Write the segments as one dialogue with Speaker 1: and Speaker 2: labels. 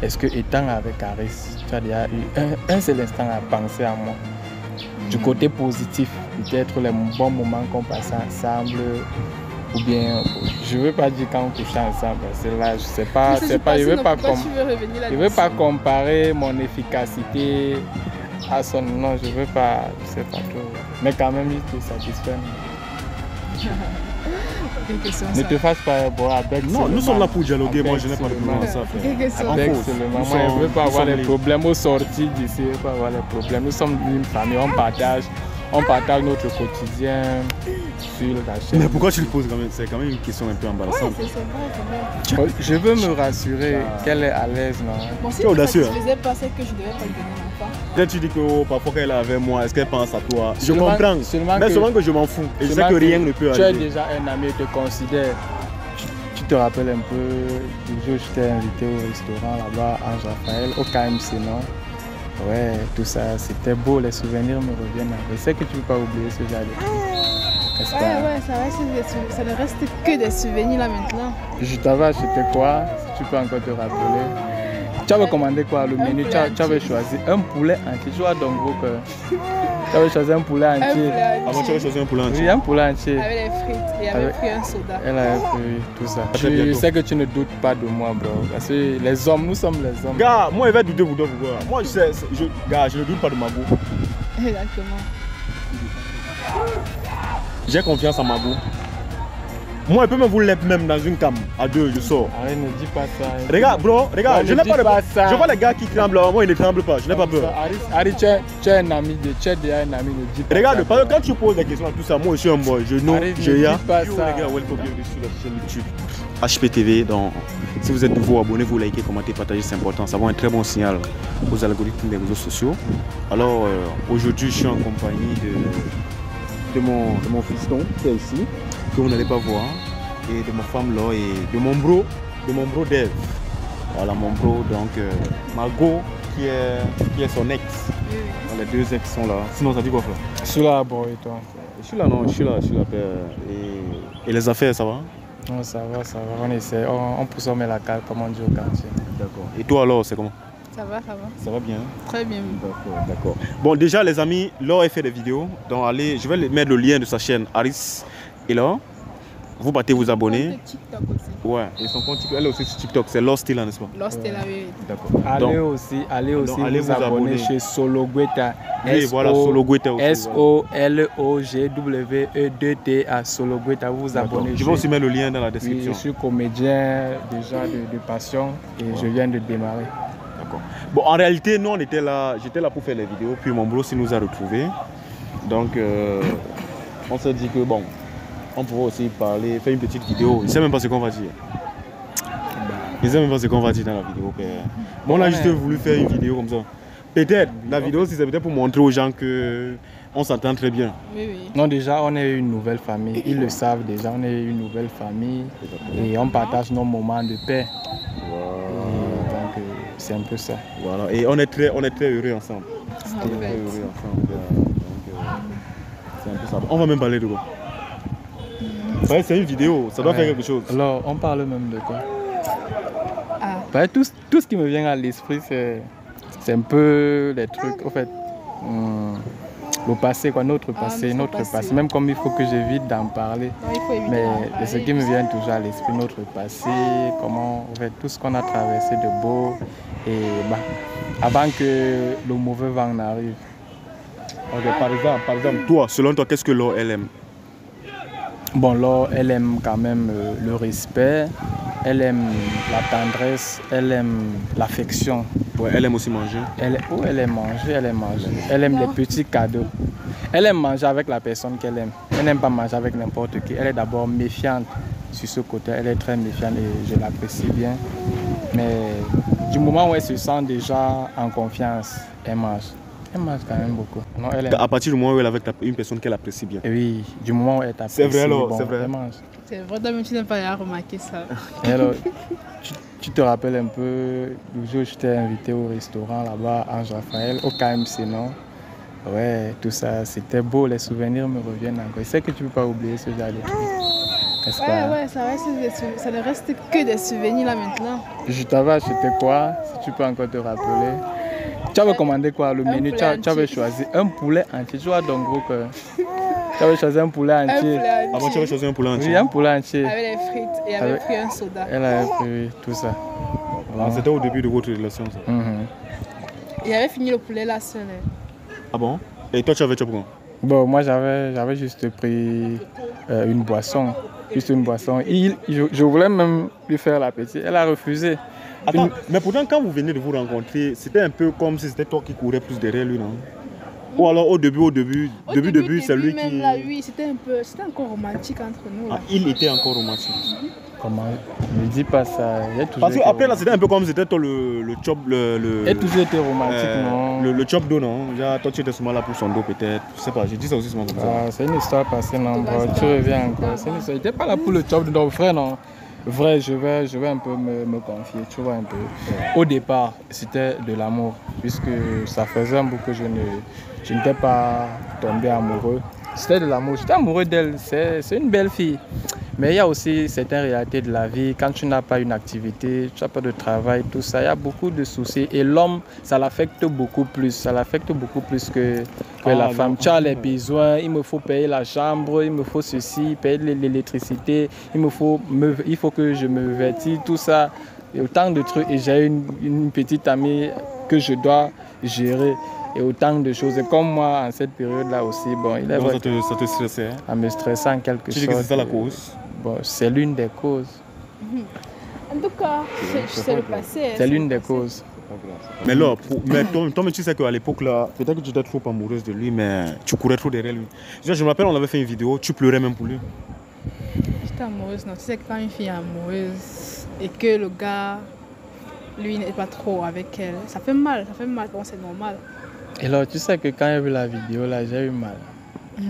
Speaker 1: est-ce que étant avec Aris, tu as déjà eu un seul instant à penser à moi? Du côté positif, peut-être les bons moments qu'on passait ensemble, ou bien, je ne veux pas dire quand on couchait ensemble, c'est là, je sais pas, je ne veux pas comparer mon efficacité à son, non, je ne veux pas, je sais pas trop, mais quand même, il te satisfait. Ne te fasse pas avec.
Speaker 2: Non, nous sommes là pour dialoguer, moi je n'ai pas de problème à ça.
Speaker 1: Avec seulement, moi je ne veux pas avoir les problèmes aux sorties d'ici, je ne veux pas avoir les problèmes. Nous sommes une famille, on partage notre quotidien sur la chaîne.
Speaker 2: Mais pourquoi tu le poses quand même? C'est quand même une question un peu embarrassante.
Speaker 1: C'est vrai. Je veux me rassurer qu'elle est à l'aise, non?
Speaker 3: Bon, si tu ne faisais pas, c'est que je ne devais pas lui donner l'enfant.
Speaker 2: Quand tu dis que parfois qu'elle est avec moi, est-ce qu'elle pense à toi? Je comprends, mais seulement que je m'en fous. Et je sais que rien ne peut
Speaker 1: arriver.
Speaker 2: aller.
Speaker 1: Tu es déjà un ami, je te considère. Tu te rappelles un peu, le jour où je t'ai invité au restaurant là-bas, Ange Raphaël, au KMC, non? Ouais, tout ça, c'était beau, les souvenirs me reviennent. Je sais que tu ne peux pas oublier ce genre de trucs.
Speaker 3: Ça ne reste que des souvenirs là maintenant.
Speaker 1: Je t'avais acheté quoi, si tu peux encore te rappeler? Tu avais commandé quoi, le menu? Tu avais choisi un poulet entier, je vois dans vos cœurs. Tu avais choisi un poulet entier.
Speaker 2: Avant, tu avais choisi un poulet entier?
Speaker 1: Oui, un poulet entier.
Speaker 3: Avec les frites et avec pris un soda.
Speaker 1: Elle avait pris tout ça. Je sais que tu ne doutes pas de moi, bro. Parce que les hommes, nous sommes les hommes.
Speaker 2: Gars, moi, il va douter vous deux. Moi, je ne doute pas de Mabou.
Speaker 3: Exactement.
Speaker 2: J'ai confiance en Mabou. Moi, je peux me vous l'être même dans une cam. À deux, je sors.
Speaker 1: Arrête, ne dis pas ça.
Speaker 2: Regarde, bro, regarde, je n'ai pas de ça. Je vois les gars qui tremblent, moi, ils ne tremblent pas. Je n'ai pas peur.
Speaker 1: Aris, tu es un ami, tu es déjà un ami, ne dis pas.
Speaker 2: Regarde, parce que quand tu poses des questions à tout ça, moi, je suis un boy. Je know, je y a.
Speaker 1: Pas ça.
Speaker 2: Les gars, welcome sur la chaîne YouTube HPTV. Donc, si vous êtes nouveau, abonnez-vous, likez, commentez, partagez, c'est important. Ça va un très bon signal aux algorithmes des réseaux sociaux. Alors, aujourd'hui, je suis en compagnie de mon fiston qui est ici, que vous n'allez pas voir, et de ma femme là, et de mon bro Dave. Voilà, mon bro, donc Margot, qui est son ex. Les deux ex sont là. Sinon, ça dit quoi, frère?
Speaker 1: Je suis là, bro, et toi?
Speaker 2: Je suis là, non, je suis là, père. Et les affaires, ça va?
Speaker 1: Non, ça va, on essaie, on pousse, on met la cale, comme on dit au quartier.
Speaker 2: D'accord. Et toi alors, c'est comment?
Speaker 3: Ça va.
Speaker 2: Ça va bien?
Speaker 3: Très bien.
Speaker 2: D'accord. Bon, déjà, les amis, Laure a fait des vidéos. Donc, allez, je vais mettre le lien de sa chaîne, Aris. Et là, vous battez vous abonner.
Speaker 3: TikTok aussi.
Speaker 2: Ouais, et son compte TikTok, elle est aussi sur TikTok, c'est Lost Stella, n'est-ce pas?
Speaker 3: Lost Stella, oui.
Speaker 2: D'accord.
Speaker 1: Allez aussi vous abonner chez Sologweta.
Speaker 2: Oui, voilà, Sologweta aussi.
Speaker 1: SOLOGWE2T à Sologweta, vous abonnez.
Speaker 2: Je vais aussi mettre le lien dans la description.
Speaker 1: Oui, je suis comédien déjà de passion et je viens de démarrer.
Speaker 2: D'accord. Bon, en réalité, nous, j'étais là pour faire les vidéos, puis mon bro nous a retrouvés. Donc, on s'est dit que bon, on pourrait aussi parler, faire une petite vidéo. Je ne sais même pas ce qu'on va dire. Je ne sais même pas ce qu'on va dire dans la vidéo. Bon, on a juste voulu faire une vidéo comme ça. Peut-être, la vidéo, c'est peut-être pour montrer aux gens qu'on s'entend très bien.
Speaker 3: Oui.
Speaker 1: Non, déjà, on est une nouvelle famille. Ils le savent déjà, on est une nouvelle famille. Et on partage nos moments de paix. Donc, c'est un peu ça.
Speaker 2: Voilà, et on est très heureux ensemble. C'est un peu ça. On va même parler de quoi? Ouais, c'est une vidéo, ça doit faire quelque chose.
Speaker 1: Alors, on parle même de quoi? Tout ce qui me vient à l'esprit, c'est un peu les trucs, en fait, le passé, quoi, notre passé. Même comme il faut que j'évite d'en parler. Mais ce qui me vient toujours à l'esprit, notre passé, comment, en fait, tout ce qu'on a traversé de beau, et avant que le mauvais vent n'arrive.
Speaker 2: Okay, par exemple, toi, selon toi, qu'est-ce que Laure, elle aime?
Speaker 1: Bon, Laure, elle aime quand même le respect, elle aime la tendresse, elle aime l'affection.
Speaker 2: Ouais, elle aime aussi manger.
Speaker 1: Elle aime manger. Elle aime les petits cadeaux. Elle aime manger avec la personne qu'elle aime. Elle n'aime pas manger avec n'importe qui. Elle est d'abord méfiante sur ce côté. Elle est très méfiante et je l'apprécie bien. Mais du moment où elle se sent déjà en confiance, elle mange. Elle mange quand même beaucoup. Non,
Speaker 2: à partir du moment où elle est avec une personne qu'elle apprécie bien.
Speaker 1: Oui, du moment où elle t'apprécie.
Speaker 2: C'est vrai alors,
Speaker 1: bon,
Speaker 2: c'est vrai.
Speaker 1: Elle mange.
Speaker 3: C'est vrai, même tu n'as pas remarqué ça.
Speaker 1: Et alors, tu te rappelles un peu le jour où je t'ai invité au restaurant là-bas, Ange Raphaël, au KMC, non? Ouais, tout ça, c'était beau, les souvenirs me reviennent encore. Je sais que tu ne peux pas oublier ce genre de trucs. N'est-ce pas?
Speaker 3: Ouais, ça ne reste que des souvenirs là maintenant.
Speaker 1: Je t'avais acheté quoi, si tu peux encore te rappeler? Tu avais commandé quoi, le menu? Tu avais choisi un poulet entier. Tu vois donc gros que... Tu avais choisi un poulet entier.
Speaker 2: Ah bon, tu avais choisi un poulet entier?
Speaker 1: Oui, un poulet entier.
Speaker 3: Avec les frites et avait pris un soda.
Speaker 1: Elle avait pris tout ça.
Speaker 2: Ah, c'était au début de votre relation ça?
Speaker 3: Il avait fini le poulet là seul.
Speaker 2: Ah bon? Et toi tu avais quoi?
Speaker 1: Bon, moi j'avais juste pris une boisson. Juste une boisson. Je voulais même lui faire l'appétit. Elle a refusé.
Speaker 2: Attends, mais pourtant quand vous venez de vous rencontrer, c'était un peu comme si c'était toi qui courais plus derrière lui, non? Ou alors au début, c'est lui
Speaker 3: même
Speaker 2: qui...
Speaker 3: là, oui, c'était encore romantique entre nous. Là.
Speaker 2: Ah, il était encore romantique.
Speaker 1: Comment? Ne dis pas ça.
Speaker 2: Parce qu'après là, c'était un peu comme si c'était toi le chop,
Speaker 1: Il a toujours été romantique, non?
Speaker 2: Le chop d'eau, non? Genre, toi tu étais souvent là pour son dos peut-être. Je sais pas, j'ai dit ça aussi souvent comme ça.
Speaker 1: Ah, c'est une histoire passée, non, bro. Tu reviens encore. C'est une histoire. Il n'était pas là pour le chop d'eau, frère, non? Vrai, je vais un peu me confier, tu vois un peu. Au départ, c'était de l'amour, puisque ça faisait un bout que je n'étais pas tombé amoureux. C'était de l'amour, j'étais amoureux d'elle, c'est une belle fille. Mais il y a aussi certaines réalités de la vie. Quand tu n'as pas une activité, tu n'as pas de travail, tout ça, il y a beaucoup de soucis. Et l'homme, ça l'affecte beaucoup plus. Ça l'affecte beaucoup plus que la femme. Tu as les besoins, il me faut payer la chambre, il me faut ceci, payer l'électricité, il faut que je me vêtisse, tout ça. Et autant de trucs. Et j'ai une petite amie que je dois gérer. Et autant de choses. Et comme moi, en cette période-là aussi, bon, il est vrai.
Speaker 2: Ça te stressait, hein?
Speaker 1: En me stressant en quelque sorte.
Speaker 2: Tu dis que c'est ça la cause?
Speaker 1: Bon, c'est l'une des causes.
Speaker 3: En tout cas, c'est le passé.
Speaker 1: C'est l'une des causes.
Speaker 2: Mais là, toi, tu sais qu'à l'époque, là, peut-être que tu étais trop amoureuse de lui, mais tu courais trop derrière lui. Je me rappelle, on avait fait une vidéo, tu pleurais même pour lui.
Speaker 3: J'étais amoureuse, non. Tu sais que quand une fille est amoureuse et que le gars, lui, n'est pas trop avec elle, ça fait mal, bon, c'est normal.
Speaker 1: Et là, tu sais que quand j'ai vu la vidéo, là, j'ai eu mal.
Speaker 3: Tu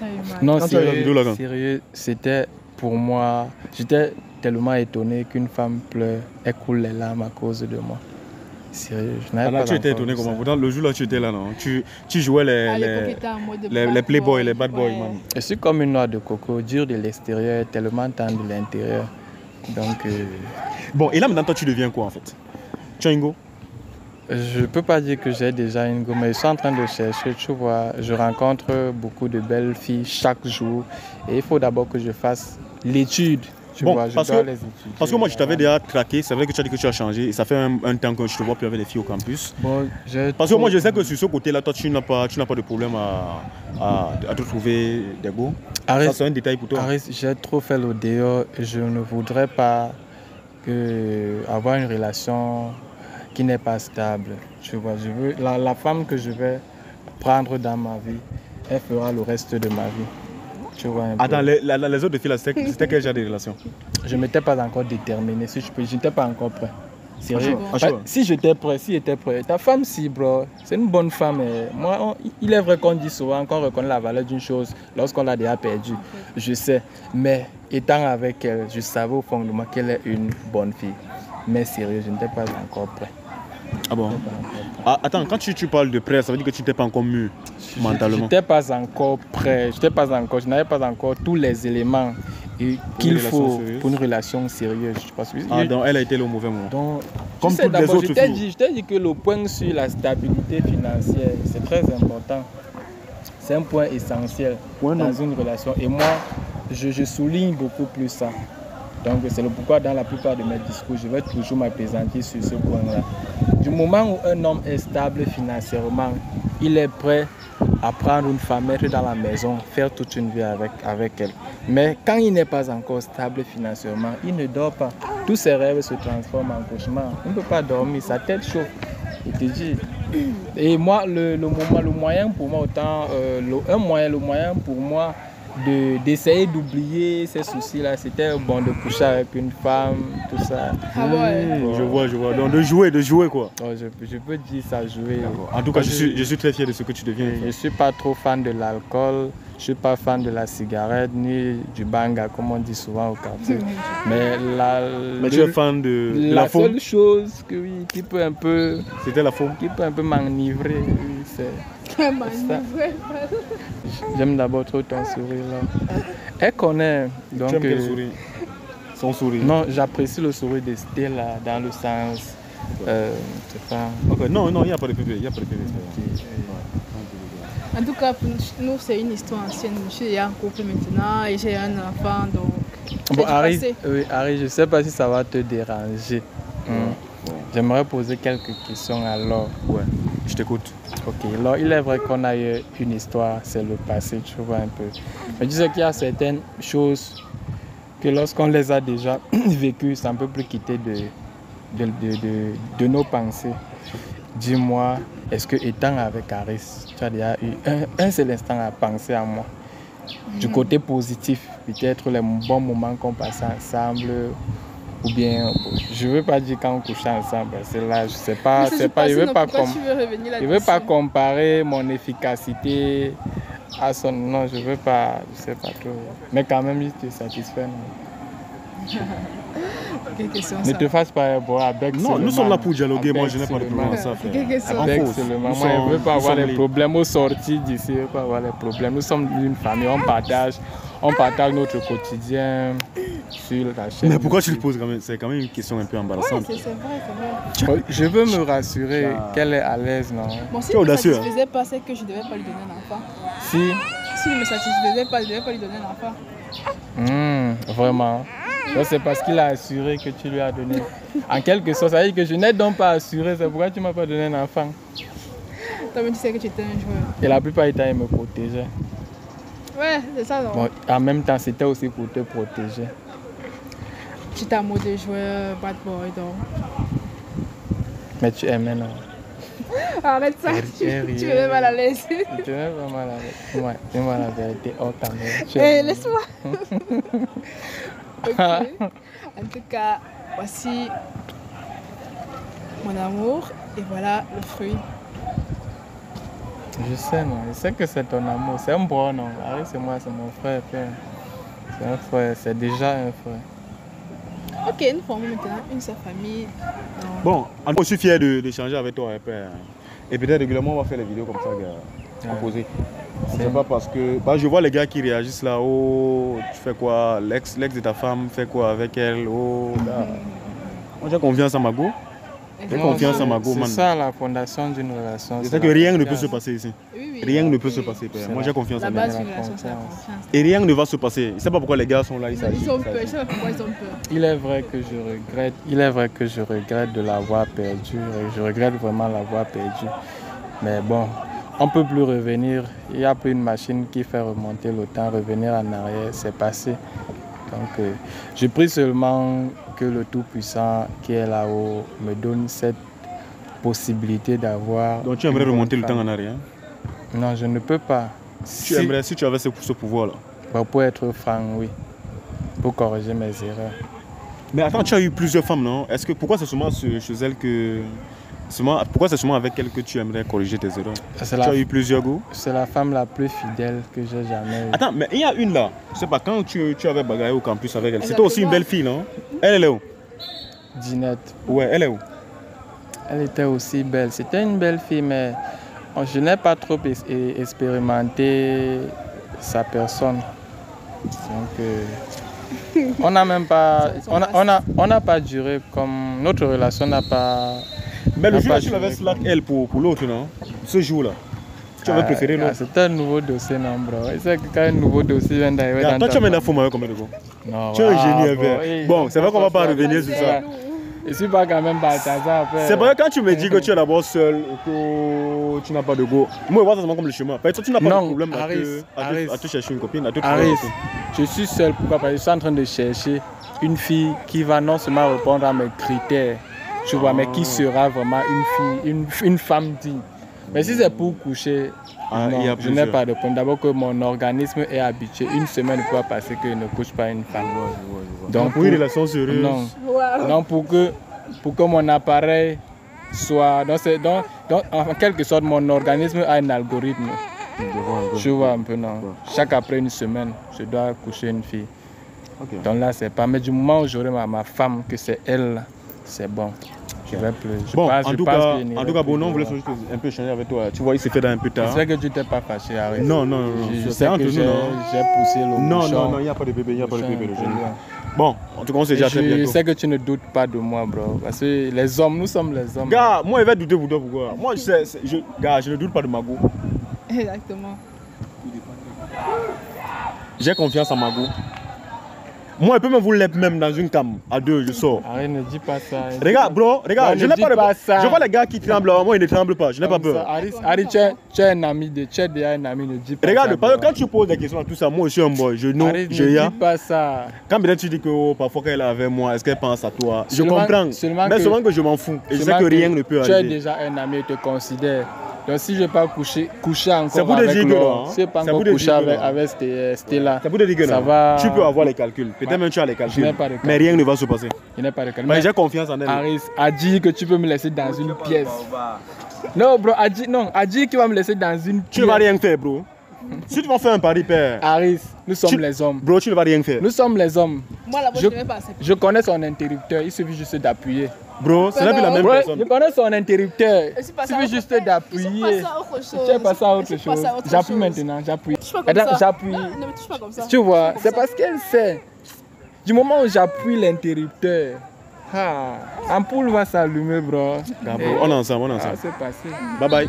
Speaker 3: as eu mal.
Speaker 1: Non,
Speaker 2: Quand tu as vu la vidéo, là, quand?
Speaker 1: sérieux, c'était pour moi, j'étais tellement étonné qu'une femme pleure, elle coule les larmes à cause de moi. Sérieux, je n'avais pas
Speaker 2: Tu étais
Speaker 1: encore
Speaker 2: étonné
Speaker 1: vu
Speaker 2: comment?
Speaker 1: ça.
Speaker 2: Pourtant, le jour là, tu étais là, non? Tu jouais les playboys, les bad boys, man.
Speaker 1: Je suis comme une noix de coco, dure de l'extérieur, tellement tendre de l'intérieur. Donc,
Speaker 2: Bon, et là, maintenant, toi, tu deviens quoi, en fait? Tu as une go?
Speaker 1: je ne peux pas dire que j'ai déjà une go, mais je suis en train de chercher, tu vois. Je rencontre beaucoup de belles filles chaque jour. Et il faut d'abord que je fasse l'étude. Tu vois, je dois les étudier.
Speaker 2: Parce que moi, je t'avais déjà traqué. C'est vrai que tu as dit que tu as changé. Et ça fait un temps que je te vois plus avec les filles au campus.
Speaker 1: Bon,
Speaker 2: parce que moi, je sais que sur ce côté-là, toi, tu n'as pas de problème à te trouver des go. Ça, c'est un détail pour toi.
Speaker 1: Aris, j'ai trop fait le dehors. Je ne voudrais pas avoir une relation qui n'est pas stable. Tu vois, je veux la femme que je vais prendre dans ma vie, elle fera le reste de ma vie. Tu vois un peu.
Speaker 2: Attends, les autres filles là, c'était quel genre de relation?
Speaker 1: Je ne m'étais pas encore déterminé, si je peux, je n'étais pas encore prêt. Sérieux. Si j'étais prêt, ta femme, si, bro, c'est une bonne femme. Moi, il est vrai qu'on dit souvent qu'on reconnaît la valeur d'une chose lorsqu'on l'a déjà perdue. Je sais, mais étant avec elle, je savais au fond de moi qu'elle est une bonne fille. Mais sérieux, je n'étais pas encore prêt.
Speaker 2: Ah bon? Attends, quand tu parles de prêt, ça veut dire que tu n'étais pas encore mûr mentalement? Je
Speaker 1: n'étais pas encore prêt, je n'avais pas encore tous les éléments qu'il faut pour une relation sérieuse.
Speaker 2: Donc elle a été le mauvais moment.
Speaker 1: Donc,
Speaker 2: comme toutes les autres filles.
Speaker 1: Je t'ai dit que le point sur la stabilité financière, c'est très important. C'est un point essentiel dans une relation. Et moi, je souligne beaucoup plus ça. Donc c'est le pourquoi dans la plupart de mes discours, je vais toujours m'apaisantir sur ce point-là. Du moment où un homme est stable financièrement, il est prêt à prendre une femme, être dans la maison, faire toute une vie avec elle. Mais quand il n'est pas encore stable financièrement, il ne dort pas. Tous ses rêves se transforment en cauchemar. Il ne peut pas dormir, sa tête chauffe. Je te dis. Et moi, le moyen pour moi, le moyen pour moi, d'essayer d'oublier ces soucis-là, c'était bon de coucher avec une femme, tout ça.
Speaker 3: Ah ouais.
Speaker 2: Je vois. Donc de jouer quoi.
Speaker 1: Oh, je peux dire ça, jouer.
Speaker 2: En tout cas, je suis très fier de ce que tu deviens.
Speaker 1: Je ne suis pas trop fan de l'alcool. Je ne suis pas fan de la cigarette ni du banga, comme on dit souvent au quartier. Mais
Speaker 2: tu es fan de
Speaker 1: la seule chose qui peut un peu...
Speaker 2: C'était la faune.
Speaker 1: Qui peut un peu m'enivrer, oui, c'est ça. J'aime d'abord trop ton sourire là. Elle connaît. Donc,
Speaker 2: tu aimes quel sourire? Son sourire?
Speaker 1: Non, j'apprécie le sourire de Stella dans le sens... c'est pas...
Speaker 2: Okay. Non, il n'y a pas de bébé.
Speaker 3: En tout cas, pour nous, c'est une histoire ancienne. Je suis déjà en couple maintenant et j'ai un enfant, donc...
Speaker 1: Bon, Harry, je ne sais pas si ça va te déranger. J'aimerais poser quelques questions alors.
Speaker 2: Ouais, je t'écoute.
Speaker 1: Ok, alors il est vrai qu'on a eu une histoire, c'est le passé, tu vois un peu. Mais tu sais qu'il y a certaines choses que lorsqu'on les a déjà vécues, ça ne peut plus quitter de nos pensées. Dis-moi, est-ce que étant avec Aris, tu as déjà eu un seul instant à penser à moi? Du côté positif, peut-être les bons moments qu'on passait ensemble, ou bien, je ne veux pas dire quand on couchait ensemble, c'est là, je sais pas, je ne veux pas comparer mon efficacité à son... Non, je ne sais pas trop. Mais quand même, il te satisfait, non? Ne te fasse pas avec.
Speaker 2: Non, nous sommes là pour dialoguer. Moi, je n'ai pas de problème à ça.
Speaker 1: Avec seulement. Moi, je ne veux pas avoir les problèmes aux sorties d'ici. Je ne veux pas avoir les problèmes. Nous sommes une famille. On partage notre quotidien sur la chaîne.
Speaker 2: Mais pourquoi tu le poses quand même? C'est quand même une question un peu embarrassante.
Speaker 3: Ouais, c'est vrai.
Speaker 1: Je veux me rassurer qu'elle est à l'aise, non?
Speaker 3: Bon, si ne me satisfaisait pas, c'est que je ne devais pas lui donner un enfant.
Speaker 1: Si
Speaker 3: ne me satisfaisait pas, je ne devais pas lui donner un enfant.
Speaker 1: Vraiment. C'est parce qu'il a assuré que tu lui as donné. En quelque sorte, ça veut dire que je n'ai donc pas assuré, c'est pourquoi tu ne m'as pas donné un enfant.
Speaker 3: Toi-même, tu sais que tu étais un joueur.
Speaker 1: Et la plupart du temps, il me protégeait.
Speaker 3: Ouais, c'est ça, non?
Speaker 1: Bon, en même temps, c'était aussi pour te protéger.
Speaker 3: Tu t'as mot de joueur, bad boy, donc.
Speaker 1: Mais tu aimais, non?
Speaker 3: Arrête ça, tu me mets mal à l'aise.
Speaker 1: Tu me mets pas mal à l'aise. Ouais, dis-moi la vérité, hors caméra.
Speaker 3: Hé, laisse-moi. Ok. En tout cas, voici mon amour et voilà le fruit.
Speaker 1: Je sais, non. Je sais que c'est ton amour. C'est un bon, non. Harry, c'est moi, c'est mon frère. C'est un frère, c'est déjà un frère.
Speaker 3: Ok, nous formons maintenant une seule famille.
Speaker 2: Bon, je suis fier d'échanger avec toi, père. Et peut-être régulièrement, on va faire les vidéos comme ça, gars. Composées. C'est pas parce que... Bah, je vois les gars qui réagissent là, oh, tu fais quoi? L'ex de ta femme fait quoi avec elle? Oh, là. Moi, j'ai confiance en Mago. J'ai confiance en Mago, man.
Speaker 1: C'est ça la fondation d'une relation.
Speaker 2: C'est que rien ne peut se passer ici.
Speaker 3: Oui,
Speaker 2: rien ne peut se passer, père. Moi, j'ai confiance en
Speaker 3: la
Speaker 2: elle.
Speaker 3: base d'une relation, c'est la confiance.
Speaker 2: Et rien ne va se passer. Je ne sais pas pourquoi les gars sont là.
Speaker 3: Ils ont peur. Je sais pas pourquoi ils ont peur.
Speaker 1: Il est vrai que je regrette de l'avoir perdu. Je regrette vraiment l'avoir perdu. Mais bon, on ne peut plus revenir. Il n'y a plus une machine qui fait remonter le temps. Revenir en arrière, c'est passé. Donc, je prie seulement que le Tout-Puissant qui est là-haut me donne cette possibilité d'avoir...
Speaker 2: Donc tu aimerais remonter le temps en arrière?
Speaker 1: Non, je ne peux pas.
Speaker 2: Tu aimerais, si tu avais ce pouvoir-là?
Speaker 1: Pour être franc, oui. Pour corriger mes erreurs.
Speaker 2: Mais attends, tu as eu plusieurs femmes, non? Pourquoi c'est seulement chez elle que... Pourquoi c'est seulement avec elle que tu aimerais corriger tes erreurs? Tu as eu plusieurs goûts? C'est
Speaker 1: la femme la plus fidèle que j'ai jamais eue.
Speaker 2: Attends, mais il y a une là. Je sais pas, quand tu avais bagarré au campus avec elle, c'était aussi une belle fille, non? Elle est où?
Speaker 1: Ginette.
Speaker 2: Ouais, elle est où?
Speaker 1: Elle était aussi belle. C'était une belle fille, mais je n'ai pas trop expérimenté sa personne. Donc, on n'a même pas... On n'a pas duré comme... Notre relation n'a pas...
Speaker 2: Mais le jour où tu l'avais slack elle pour l'autre, non? Ce jour-là, tu avais préféré l'autre?
Speaker 1: C'était un nouveau dossier, non, bro. C'est quand un nouveau dossier vient d'arriver dans
Speaker 2: toi, tu as mis la femme avec combien de fois?
Speaker 1: Non,
Speaker 2: tu es un génie, avec. Bon, c'est vrai qu'on ne va pas revenir sur ça.
Speaker 1: Je ne suis pas quand même Balthazar.
Speaker 2: C'est vrai quand tu me dis que tu es d'abord seul et que tu n'as pas de go. Moi, je vois ça comme le chemin. Toi, tu n'as pas de problème à te chercher une copine, à te trouver une copine.
Speaker 1: Je suis seul. Pourquoi? Parce que je suis en train de chercher une fille qui va non seulement répondre à mes critères, tu vois, mais qui sera vraiment une femme digne. Mais si c'est pour coucher, non, je n'ai pas de problème. D'abord que mon organisme est habitué. Une semaine ne peut pas passer que je ne couche pas une femme.
Speaker 2: Donc pour une relation sérieuse.
Speaker 1: Non, pour que mon appareil soit... Donc, en quelque sorte, mon organisme a un algorithme. Je vois un peu, non. Chaque après une semaine, je dois coucher une fille.
Speaker 2: Ok.
Speaker 1: Donc là, c'est pas. Mais du moment où j'aurai ma femme, que c'est elle, c'est bon. Je vais plus.
Speaker 2: Bon, en tout cas, Bono, on voulait juste un peu échanger avec toi. Tu vois, il s'est fait dans un peu tard.
Speaker 1: C'est vrai que tu t'es pas fâché, arrête.
Speaker 2: Non.
Speaker 1: Je sais que j'ai poussé le bouchon.
Speaker 2: Non, il n'y a pas de bébé, Bon, en tout cas, on s'est déjà très bientôt.
Speaker 1: Je sais que tu ne doutes pas de moi, bro. Parce que les hommes, nous sommes les hommes.
Speaker 2: Gars, moi, il va douter pour toi, pourquoi? Moi, je ne doute pas de Magou.
Speaker 3: Exactement.
Speaker 2: J'ai confiance en Magou. Moi, je peux me vouloir même dans une cam. À deux, je sors.
Speaker 1: Arrête, ne dis pas ça.
Speaker 2: Regarde, bro, regarde, je n'ai pas de peur. Je vois les gars qui tremblent, moi, ils ne tremblent pas. Je n'ai pas peur.
Speaker 1: Harry, tu es un ami, tu es déjà un ami, ne dis pas ça.
Speaker 2: Regarde, parce que quand tu poses des questions à tout ça, moi, je suis un boy. Je
Speaker 1: ne dis pas ça.
Speaker 2: Quand peut-être tu dis que parfois qu'elle est avec moi, est-ce qu'elle pense à toi? Je comprends. Mais seulement que je m'en fous. Et je sais que rien ne peut arriver.
Speaker 1: Tu es déjà un ami, je te considère. Donc si je ne vais pas coucher encore
Speaker 2: avec
Speaker 1: l'autre, si je ne vais pas encore coucher avec Stella, ça va...
Speaker 2: Tu peux avoir les calculs, peut-être même tu as les calculs, mais rien ne va se passer.
Speaker 1: Je n'ai pas de calcul.
Speaker 2: Mais j'ai confiance en elle.
Speaker 1: Aris a dit que tu peux me laisser dans une pièce. Non bro, a dit qu'il va me laisser dans une pièce.
Speaker 2: Tu ne vas rien faire bro. Si tu vas faire un pari père.
Speaker 1: Aris, nous sommes les hommes.
Speaker 2: Bro, tu ne vas rien faire.
Speaker 1: Nous sommes les hommes.
Speaker 3: Moi là-bas je ne vais pas accepter.
Speaker 1: Je connais son interrupteur, il suffit juste d'appuyer.
Speaker 2: Bro, ce n'est plus la même personne.
Speaker 1: Je connais son interrupteur. Il suffit juste d'appuyer. Tu es passé à autre chose. J'appuie maintenant, j'appuie. J'appuie.
Speaker 3: Ne me touche pas comme ça.
Speaker 1: Tu vois, c'est parce qu'elle sait. Du moment où j'appuie l'interrupteur, l'ampoule va s'allumer, bro.
Speaker 2: On est ensemble,
Speaker 1: Ah, c'est passé.
Speaker 2: Bye bye.